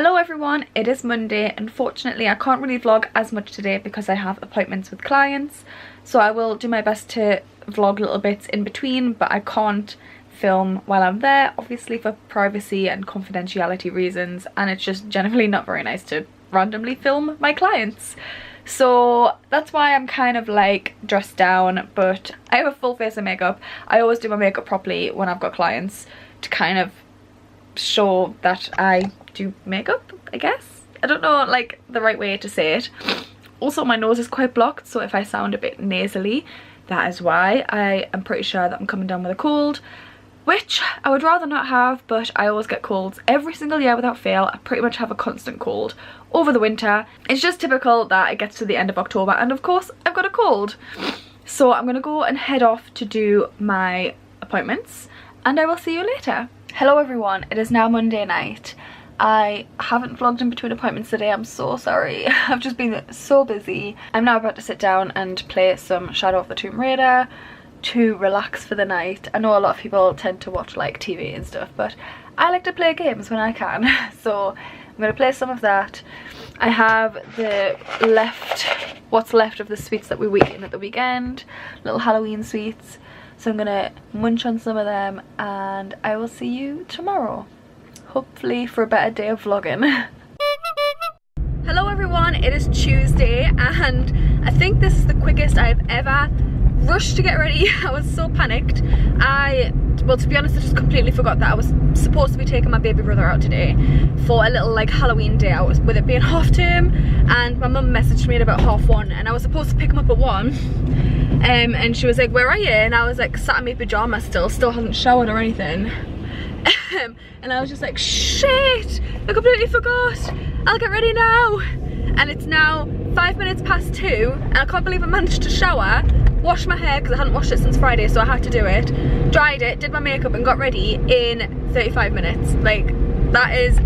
Hello everyone, it is Monday. Unfortunately I can't really vlog as much today because I have appointments with clients, so I will do my best to vlog little bits in between, but I can't film while I'm there, obviously for privacy and confidentiality reasons, and it's just generally not very nice to randomly film my clients. So that's why I'm kind of like dressed down, but I have a full face of makeup. I always do my makeup properly when I've got clients to kind of show that I do makeup, I guess. I don't know like the right way to say it. Also my nose is quite blocked, so if I sound a bit nasally, that is why. I am pretty sure that I'm coming down with a cold, which I would rather not have, but I always get colds every single year without fail. I pretty much have a constant cold over the winter. It's just typical that it gets to the end of October and of course I've got a cold. So I'm gonna go and head off to do my appointments and I will see you later. Hello everyone, it is now Monday night. I haven't vlogged in between appointments today, I'm so sorry. I've just been so busy. I'm now about to sit down and play some Shadow of the Tomb Raider to relax for the night. I know a lot of people tend to watch like TV and stuff, but I like to play games when I can. So I'm going to play some of that. I have what's left of the sweets that we were eating at the weekend, little Halloween sweets. So I'm going to munch on some of them and I will see you tomorrow. Hopefully for a better day of vlogging. Hello everyone, it is Tuesday and I think this is the quickest I've ever rushed to get ready. I was so panicked. Well, to be honest, I just completely forgot that I was supposed to be taking my baby brother out today for a little like Halloween day out with it being half term, and my mum messaged me at about 1:30 and I was supposed to pick him up at 1. And she was like, where are you? And I was like sat in my pyjamas still hadn't showered or anything. And I was just like, shit, I completely forgot. I'll get ready now. And it's now 5 minutes past 2 and I can't believe I managed to shower, wash my hair because I hadn't washed it since Friday, so I had to do it, dried it, did my makeup and got ready in 35 minutes. Like that is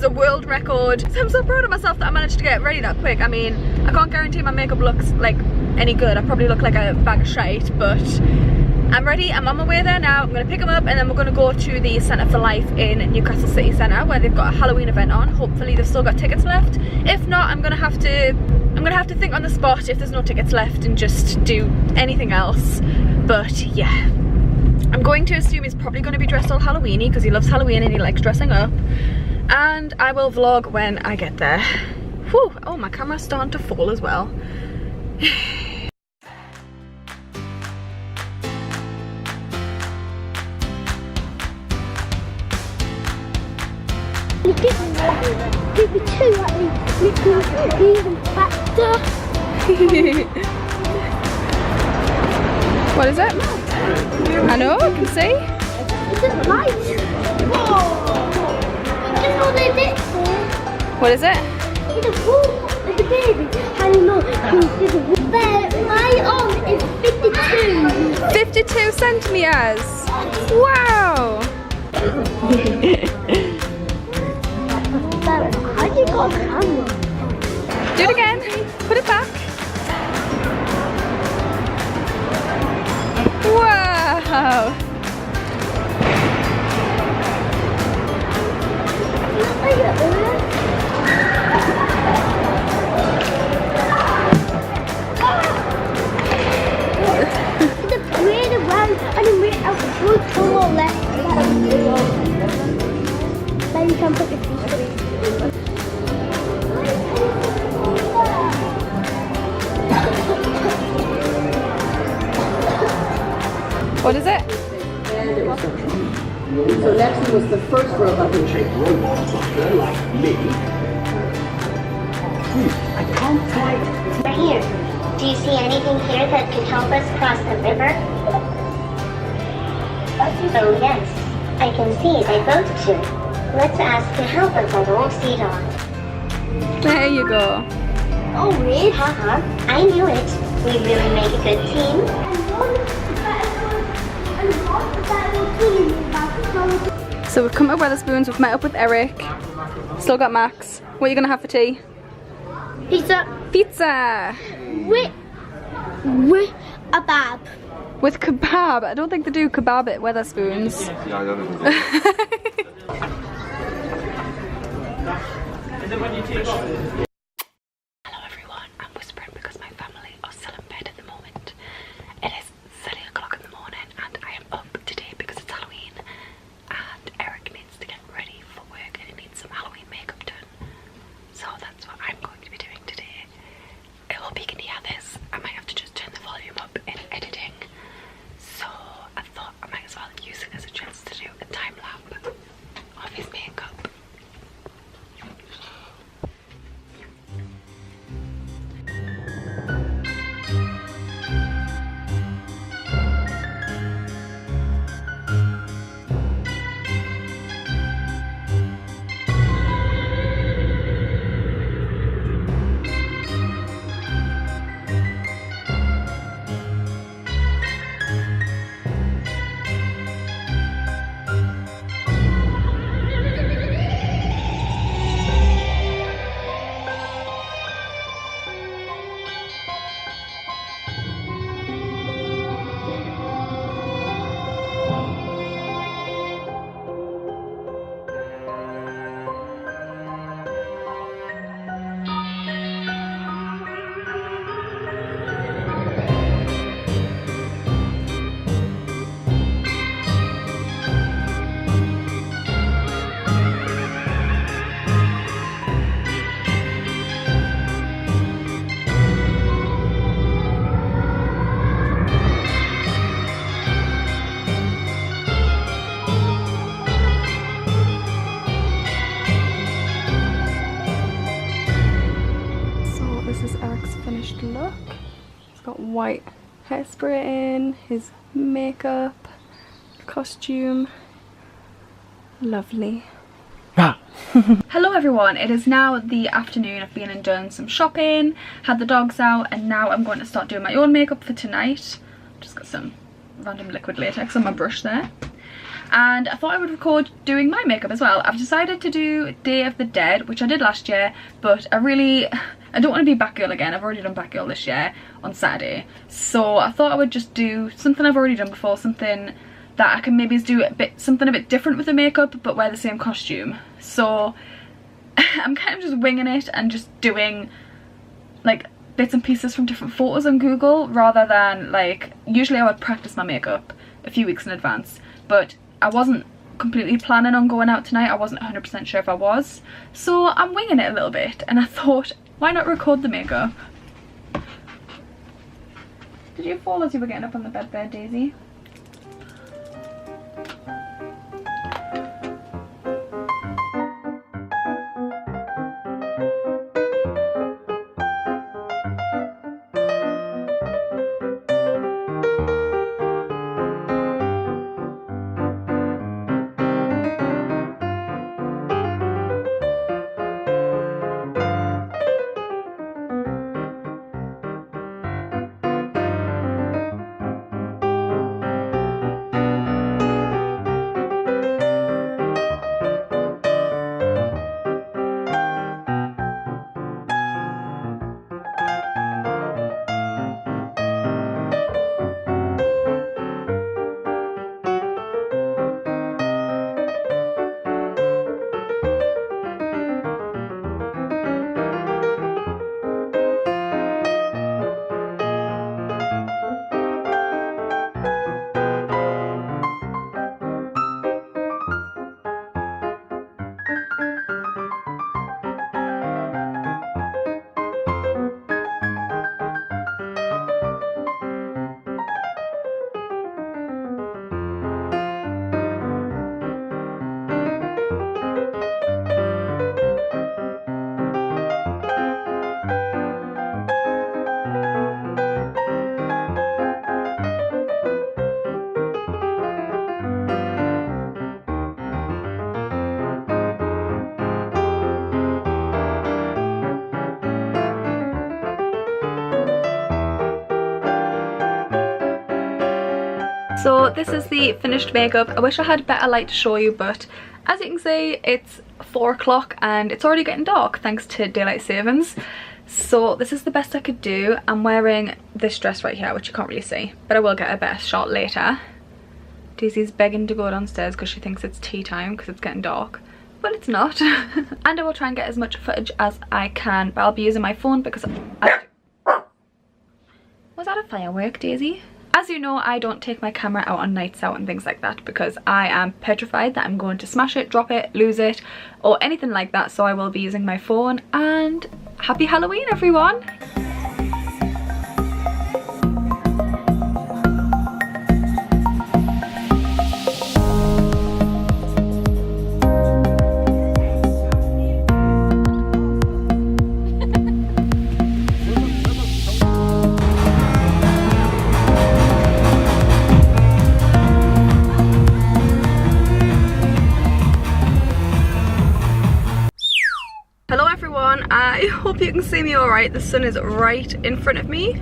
a world record. So I'm so proud of myself that I managed to get ready that quick. I mean, I can't guarantee my makeup looks like any good. I probably look like a bag of shite, but I'm ready. I'm on my way there now. I'm going to pick them up and then we're going to go to the Centre for Life in Newcastle City Centre where they've got a Halloween event on. Hopefully they've still got tickets left. If not, I'm going to have to think on the spot if there's no tickets left and just do anything else. But yeah, I'm going to assume he's probably going to be dressed all Halloweeny because he loves Halloween and he likes dressing up. And I will vlog when I get there. Whew, oh, my camera's starting to fall as well. What is it? I know, I can see. It's just light. What is it? It's a wall, like a baby. I don't know. My arm is 52. 52 centimeters. Wow. How do you got a camera? Do it again. Put it back. Wow. It's weird around and then we're out to the left. Then you can put your feet. What is it? So Lexi was the first robot to shape robots like me. I can't quite. We're here. Do you see anything here that could help us cross the river? Oh yes, I can see they both do. Let's ask the helper for the old sea dog. There you go. Oh really? Haha, I knew it. We really make a good team. So we've come to Wetherspoons, we've met up with Eric, still got Max. What are you gonna have for tea? Pizza. Pizza! With a bab. With kebab. I don't think they do kebab at Wetherspoons. Yeah, I don't know. Hello everyone, I'm whispering because my family are still in bed at the moment. It is 3 o'clock in the morning and I am up today because it's Halloween and Eric needs to get ready for work and he needs some Halloween makeup done. So that's what I'm going to be doing today. I hope you can hear this. I might have to just turn the volume up in editing. So I thought I might as well use it as a chance to do a time lapse of his makeup. Finished look. He's got white hairspray in, his makeup, costume. Lovely. Hello everyone, it is now the afternoon. I've been and done some shopping, had the dogs out, and now I'm going to start doing my own makeup for tonight. Just got some random liquid latex on my brush there. And I thought I would record doing my makeup as well. I've decided to do Day of the Dead, which I did last year, but I don't want to be Batgirl again. I've already done Batgirl this year on Saturday. So I thought I would just do something I've already done before, something that I can maybe do something a bit different with the makeup, but wear the same costume. So I'm kind of just winging it and just doing like bits and pieces from different photos on Google, rather than like, usually I would practice my makeup a few weeks in advance, but I wasn't completely planning on going out tonight. I wasn't 100% sure if I was, so I'm winging it a little bit, and I thought, why not record the makeup? Did you fall as you were getting up on the bed there, Daisy? So this is the finished makeup. I wish I had better light to show you, but as you can see, it's 4 o'clock and it's already getting dark thanks to daylight savings. So this is the best I could do. I'm wearing this dress right here, which you can't really see, but I will get a better shot later. Daisy's begging to go downstairs because she thinks it's tea time because it's getting dark. but it's not. And I will try and get as much footage as I can, but I'll be using my phone because was that a firework, Daisy? As you know, I don't take my camera out on nights out and things like that because I am petrified that I'm going to smash it, drop it, lose it, or anything like that. So I will be using my phone. And happy Halloween, everyone! I hope you can see me alright. The sun is right in front of me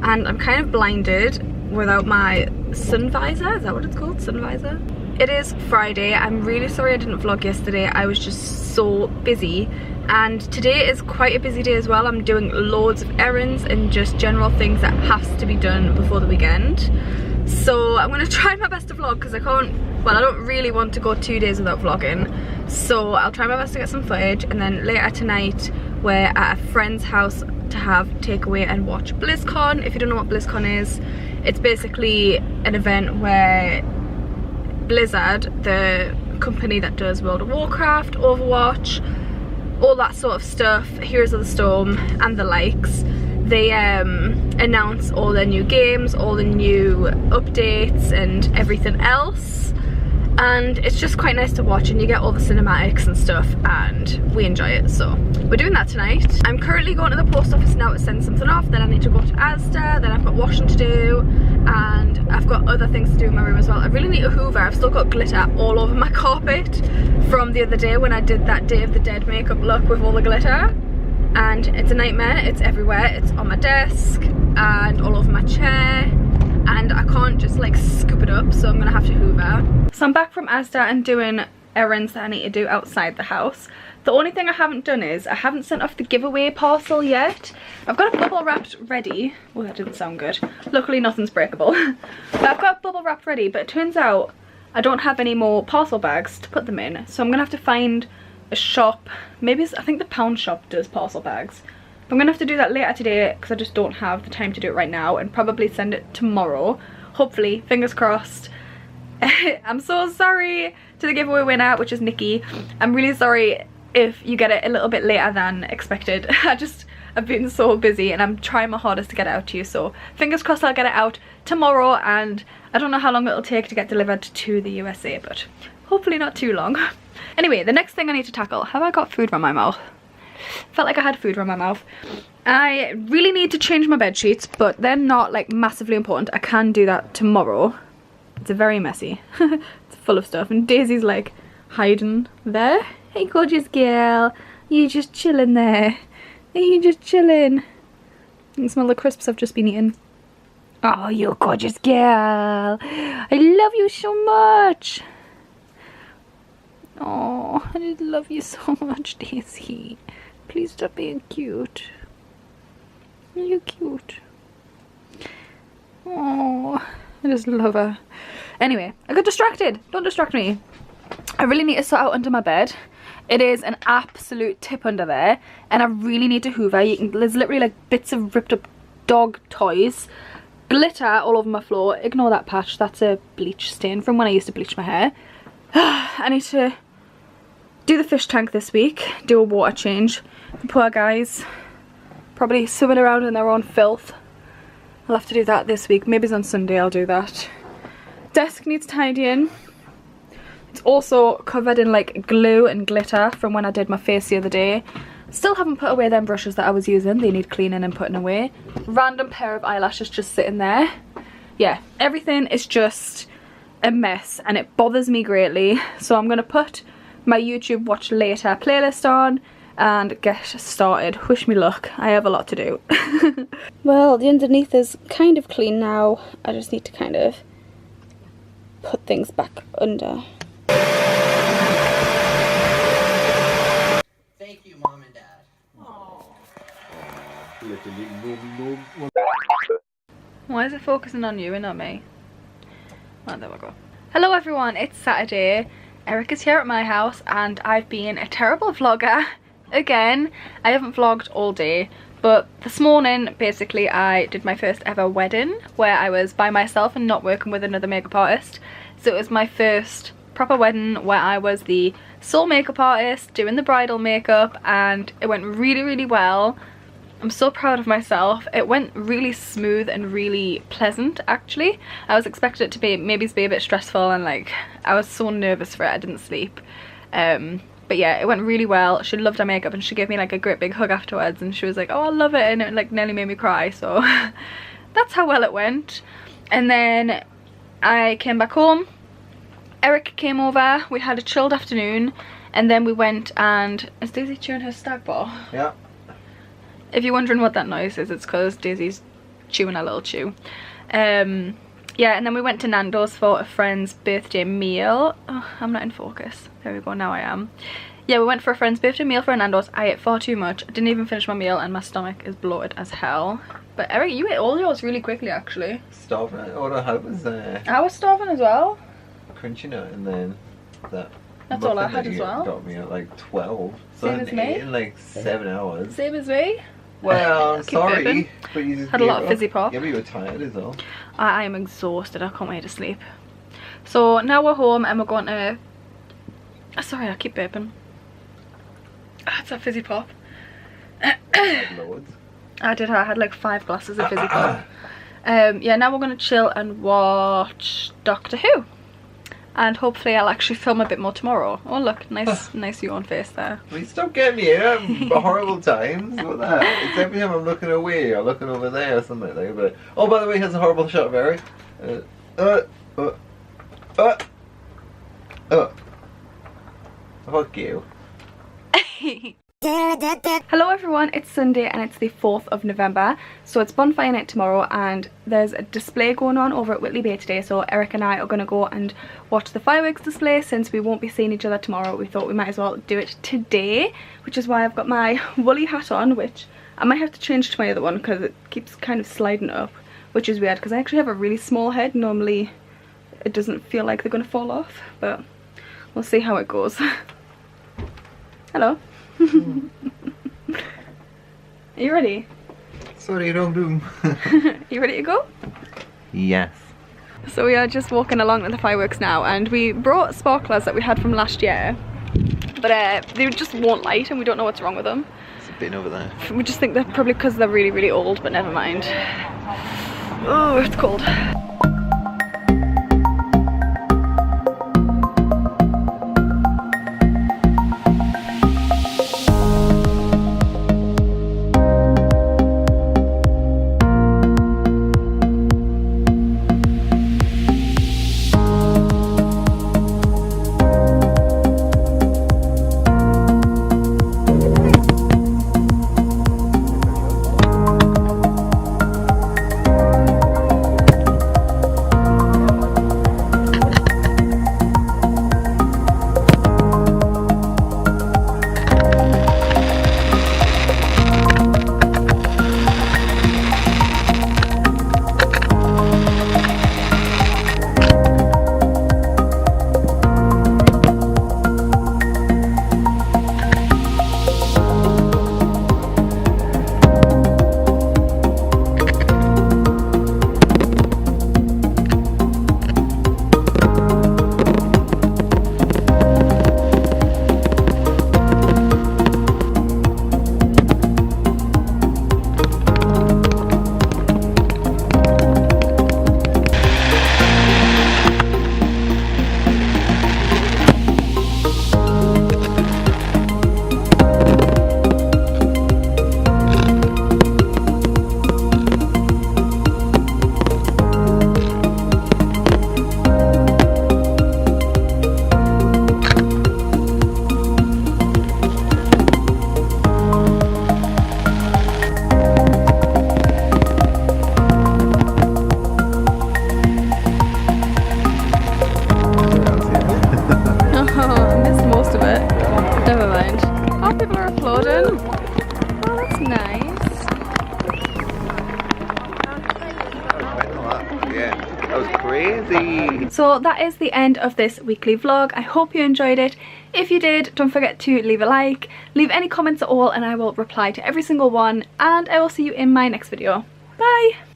and I'm kind of blinded without my sun visor. Is that what it's called? Sun visor? It is Friday. I'm really sorry I didn't vlog yesterday. I was just so busy, and today is quite a busy day as well. I'm doing loads of errands and just general things that has to be done before the weekend. So I'm going to try my best to vlog because I can't, well, I don't really want to go 2 days without vlogging. So I'll try my best to get some footage, and then later tonight we're at a friend's house to have takeaway and watch BlizzCon. If you don't know what BlizzCon is, it's basically an event where Blizzard, the company that does World of Warcraft, Overwatch, all that sort of stuff, Heroes of the Storm and the likes, they announce all their new games, all the new updates and everything else, and it's just quite nice to watch, and you get all the cinematics and stuff, and we enjoy it. So we're doing that tonight. I'm currently going to the post office now to send something off, then I need to go to Asda, then I've got washing to do, and I've got other things to do in my room as well. I really need a hoover. I've still got glitter all over my carpet from the other day when I did that Day of the Dead makeup look with all the glitter, and it's a nightmare. It's everywhere. It's on my desk and all over my chair, and I can't just like scoop it up, so I'm gonna have to hoover. So I'm back from Asda and doing errands that I need to do outside the house. The only thing I haven't done is I haven't sent off the giveaway parcel yet. I've got it bubble wrapped ready. Oh, that didn't sound good. Luckily nothing's breakable. But I've got bubble wrapped ready, but it turns out I don't have any more parcel bags to put them in, so I'm gonna have to find a shop. Maybe I think the Pound Shop does parcel bags. I'm gonna have to do that later today because I just don't have the time to do it right now, and probably send it tomorrow. Hopefully, fingers crossed. I'm so sorry to the giveaway winner, which is Nikki. I'm really sorry if you get it a little bit later than expected. I've been so busy and I'm trying my hardest to get it out to you, so fingers crossed I'll get it out tomorrow, and I don't know how long it'll take to get delivered to the USA, but hopefully not too long. Anyway, the next thing I need to tackle, have I got food around my mouth? Felt like I had food around my mouth. I really need to change my bed sheets, but they're not like massively important. I can do that tomorrow. It's very messy. It's full of stuff, and Daisy's like hiding there. Hey gorgeous girl, you just chilling there. Are you just chilling? You can smell the crisps I've just been eating. Oh, you gorgeous girl. I love you so much. Oh, I just love you so much, Daisy. Please stop being cute. You're cute. Oh, I just love her. Anyway, I got distracted. Don't distract me. I really need to sort out under my bed. It is an absolute tip under there, and I really need to hoover. There's literally like bits of ripped up dog toys, glitter all over my floor. Ignore that patch. That's a bleach stain from when I used to bleach my hair. I need to do the fish tank this week, do a water change. The poor guys, probably swimming around in their own filth. I'll have to do that this week. Maybe it's on Sunday I'll do that. Desk needs tidying. It's also covered in like glue and glitter from when I did my face the other day. Still haven't put away them brushes that I was using. They need cleaning and putting away. Random pair of eyelashes just sitting there. Yeah, everything is just a mess and it bothers me greatly. So I'm going to put my YouTube watch later playlist on and get started. Wish me luck. I have a lot to do. Well, the underneath is kind of clean now. I just need to kind of put things back under. Thank you, Mom and Dad. Why is it focusing on you and not me? Oh, there we go. Hello everyone, it's Saturday. Eric is here at my house and I've been a terrible vlogger again. I haven't vlogged all day, but this morning basically I did my first ever wedding where I was by myself and not working with another makeup artist. So it was my first proper wedding where I was the sole makeup artist doing the bridal makeup, and it went really well. I'm so proud of myself. It went really smooth and really pleasant actually. I was expecting it to be maybe a bit stressful, and like I was so nervous for it I didn't sleep. But yeah, it went really well. She loved her makeup and she gave me like a great big hug afterwards, and she was like, oh, I love it, and it like nearly made me cry. So that's how well it went. And then I came back home. Eric came over, we had a chilled afternoon, and then we went and... Is Daisy chewing her stag ball? Yeah. If you're wondering what that noise is, it's because Daisy's chewing a little chew. Yeah, and then we went to Nando's for a friend's birthday meal. Oh, I'm not in focus. There we go, now I am. Yeah, we went for a friend's birthday meal for a Nando's. I ate far too much. I didn't even finish my meal and my stomach is bloated as hell. But Eric, you ate all yours really quickly actually. Starving. All I had was I was starving as well. crunchy nut, and then that. That's all I had as well. Got me at like 12. So Same I as me. ate in like 7 hours. Same as me. Well, I'm Keep sorry, burping. but you just Had a lot gave of fizzy up. pop. Yeah, but you were tired as well. I am exhausted. I can't wait to sleep. So now we're home and we're going to... Sorry, I keep burping. It's a fizzy pop. Loads. I had like 5 glasses of fizzy pop. Yeah, now we're going to chill and watch Doctor Who. And hopefully I'll actually film a bit more tomorrow. Oh look, nice yawn face there. I mean, stop getting me in horrible times. What that? It's every time I'm looking away or looking over there or something like that. But oh, by the way, here's a horrible shot of Eric. Fuck you. Hello everyone, it's Sunday and it's the 4th of November, so it's Bonfire night tomorrow and there's a display going on over at Whitley Bay today, so Eric and I are going to go and watch the fireworks display. Since we won't be seeing each other tomorrow, we thought we might as well do it today, which is why I've got my woolly hat on, which I might have to change to my other one because it keeps kind of sliding up, which is weird because I actually have a really small head. Normally it doesn't feel like they're going to fall off, but we'll see how it goes. Hello. Are you ready? Sorry, wrong room. You ready to go? Yes. So we are just walking along with the fireworks now, and we brought sparklers that we had from last year, but they just won't light and we don't know what's wrong with them. It's a bin over there. We just think they're probably because they're really old, but never mind. Oh, it's cold. crazy. So that is the end of this weekly vlog. I hope you enjoyed it. If you did, don't forget to leave a like, leave any comments at all, and I will reply to every single one, and I will see you in my next video. Bye!